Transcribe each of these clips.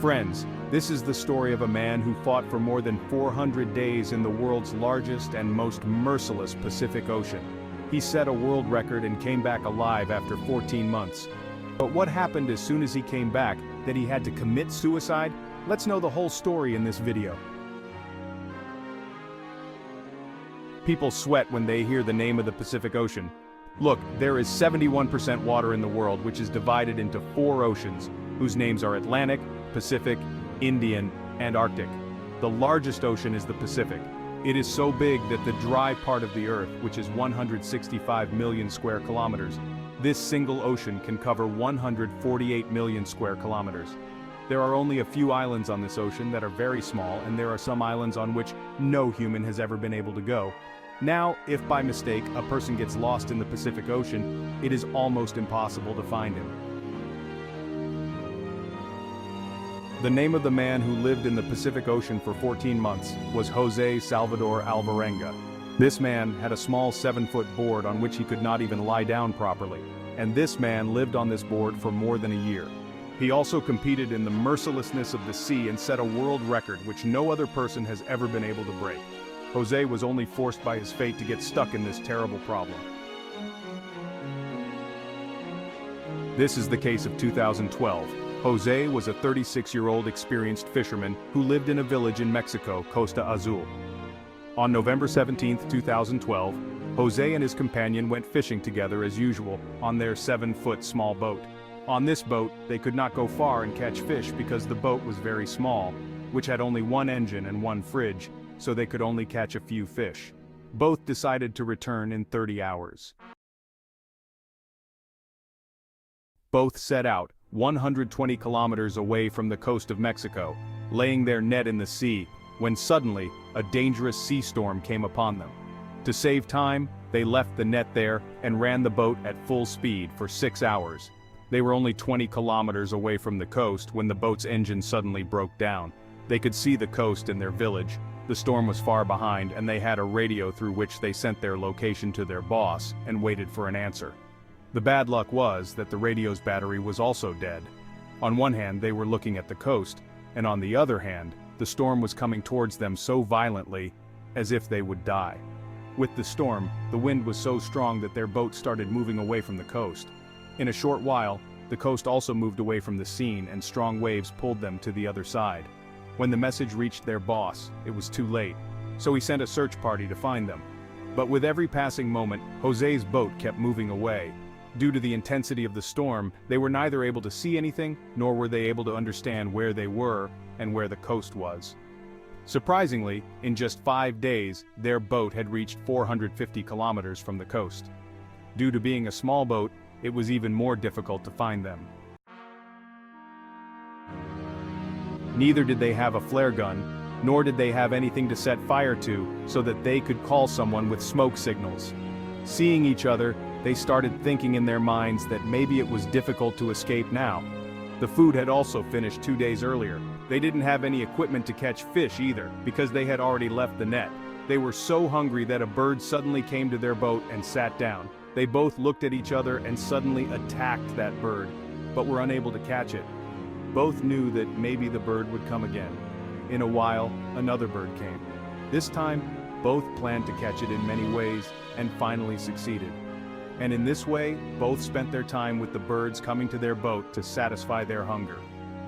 Friends, this is the story of a man who fought for more than 400 days in the world's largest and most merciless Pacific Ocean. He set a world record and came back alive after 14 months. But what happened as soon as he came back, that he had to commit suicide? Let's know the whole story in this video. People sweat when they hear the name of the Pacific Ocean. Look, there is 71% water in the world, which is divided into 4 oceans, whose names are Atlantic, Pacific, Indian, and Arctic. The largest ocean is the Pacific. It is so big that the dry part of the Earth, which is 165 million square kilometers, this single ocean can cover 148 million square kilometers. There are only a few islands on this ocean that are very small, and there are some islands on which no human has ever been able to go. Now, if by mistake a person gets lost in the Pacific Ocean, it is almost impossible to find him. The name of the man who lived in the Pacific Ocean for 14 months was José Salvador Alvarenga. This man had a small 7-foot board on which he could not even lie down properly, and this man lived on this board for more than a year. He also competed in the mercilessness of the sea and set a world record which no other person has ever been able to break. José was only forced by his fate to get stuck in this terrible problem. This is the case of 2012. José was a 36-year-old experienced fisherman who lived in a village in Mexico, Costa Azul. On November 17, 2012, José and his companion went fishing together as usual on their 7-foot small boat. On this boat, they could not go far and catch fish because the boat was very small, which had only one engine and one fridge, so they could only catch a few fish. Both decided to return in 30 hours. Both set out, 120 kilometers away from the coast of Mexico, laying their net in the sea, when suddenly, a dangerous sea storm came upon them. To save time, they left the net there and ran the boat at full speed for 6 hours. They were only 20 kilometers away from the coast when the boat's engine suddenly broke down. They could see the coast and their village. The storm was far behind, and they had a radio through which they sent their location to their boss and waited for an answer. The bad luck was that the radio's battery was also dead. On one hand, they were looking at the coast, and on the other hand, the storm was coming towards them so violently, as if they would die. With the storm, the wind was so strong that their boat started moving away from the coast. In a short while, the coast also moved away from the scene, and strong waves pulled them to the other side. When the message reached their boss, it was too late, so he sent a search party to find them. But with every passing moment, José's boat kept moving away. Due to the intensity of the storm, they were neither able to see anything, nor were they able to understand where they were and where the coast was. Surprisingly, in just 5 days, their boat had reached 450 kilometers from the coast. Due to being a small boat, it was even more difficult to find them. Neither did they have a flare gun, nor did they have anything to set fire to, so that they could call someone with smoke signals. Seeing each other, they started thinking in their minds that maybe it was difficult to escape now. The food had also finished 2 days earlier. They didn't have any equipment to catch fish either, because they had already left the net. They were so hungry that a bird suddenly came to their boat and sat down. They both looked at each other and suddenly attacked that bird, but were unable to catch it. Both knew that maybe the bird would come again. In a while, another bird came. This time, both planned to catch it in many ways, and finally succeeded. And in this way, both spent their time with the birds coming to their boat to satisfy their hunger.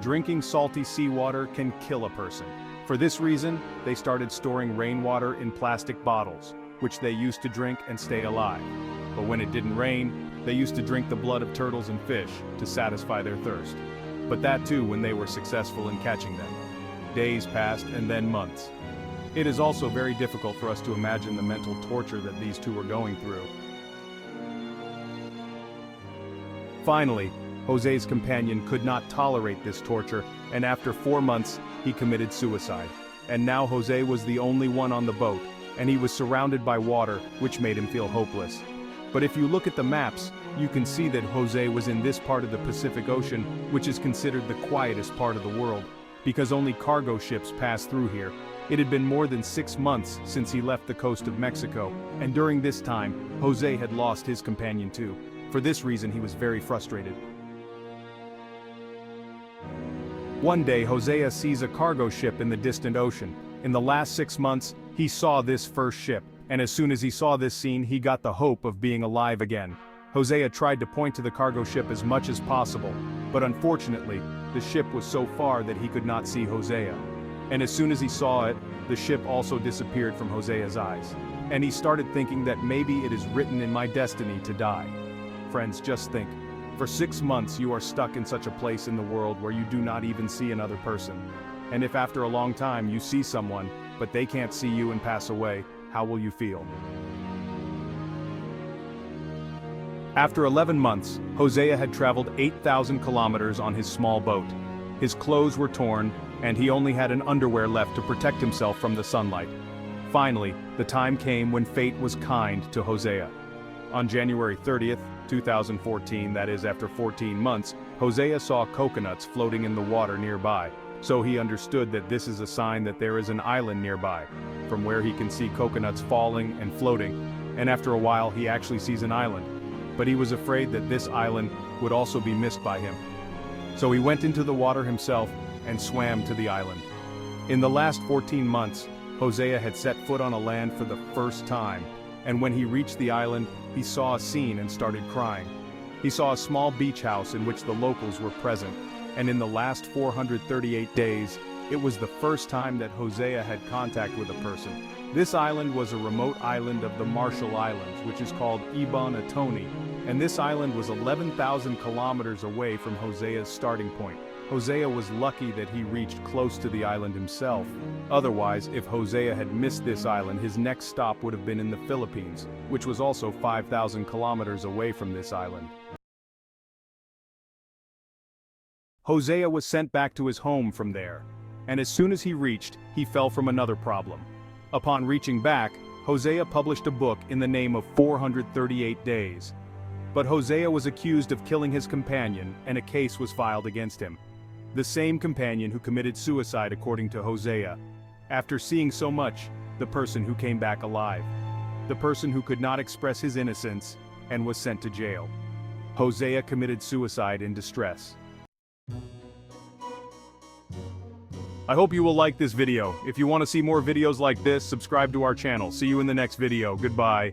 Drinking salty seawater can kill a person. For this reason, they started storing rainwater in plastic bottles, which they used to drink and stay alive. But when it didn't rain, they used to drink the blood of turtles and fish to satisfy their thirst. But that too when they were successful in catching them. Days passed and then months. It is also very difficult for us to imagine the mental torture that these two were going through. Finally, José's companion could not tolerate this torture, and after 4 months, he committed suicide. And now José was the only one on the boat, and he was surrounded by water, which made him feel hopeless. But if you look at the maps, you can see that José was in this part of the Pacific Ocean, which is considered the quietest part of the world, because only cargo ships pass through here. It had been more than 6 months since he left the coast of Mexico, and during this time, José had lost his companion too. For this reason, he was very frustrated. One day Hosea sees a cargo ship in the distant ocean. In the last 6 months, he saw this first ship, and as soon as he saw this scene he got the hope of being alive again. Hosea tried to point to the cargo ship as much as possible, but unfortunately, the ship was so far that he could not see Hosea. And as soon as he saw it, the ship also disappeared from Hosea's eyes. And he started thinking that maybe it is written in my destiny to die. Friends, just think. For 6 months you are stuck in such a place in the world where you do not even see another person. And if after a long time you see someone, but they can't see you and pass away, how will you feel? After 11 months, Hosea had traveled 8,000 kilometers on his small boat. His clothes were torn, and he only had an underwear left to protect himself from the sunlight. Finally, the time came when fate was kind to Hosea. On January 30th, 2014, that is after 14 months, Hosea saw coconuts floating in the water nearby. So he understood that this is a sign that there is an island nearby, from where he can see coconuts falling and floating, and after a while he actually sees an island. But he was afraid that this island would also be missed by him. So he went into the water himself and swam to the island. In the last 14 months, Hosea had set foot on a land for the first time, and when he reached the island, he saw a scene and started crying. He saw a small beach house in which the locals were present, and in the last 438 days, it was the first time that Hosea had contact with a person. This island was a remote island of the Marshall Islands, which is called Ibon Atoni, and this island was 11,000 kilometers away from Hosea's starting point. Hosea was lucky that he reached close to the island himself. Otherwise, if Hosea had missed this island, his next stop would have been in the Philippines, which was also 5,000 kilometers away from this island. Hosea was sent back to his home from there, and as soon as he reached, he fell from another problem. Upon reaching back, Hosea published a book in the name of 438 Days. But Hosea was accused of killing his companion, and a case was filed against him. The same companion who committed suicide according to Hosea. After seeing so much, the person who came back alive. The person who could not express his innocence, and was sent to jail. Hosea committed suicide in distress. I hope you will like this video. If you want to see more videos like this, subscribe to our channel. See you in the next video. Goodbye.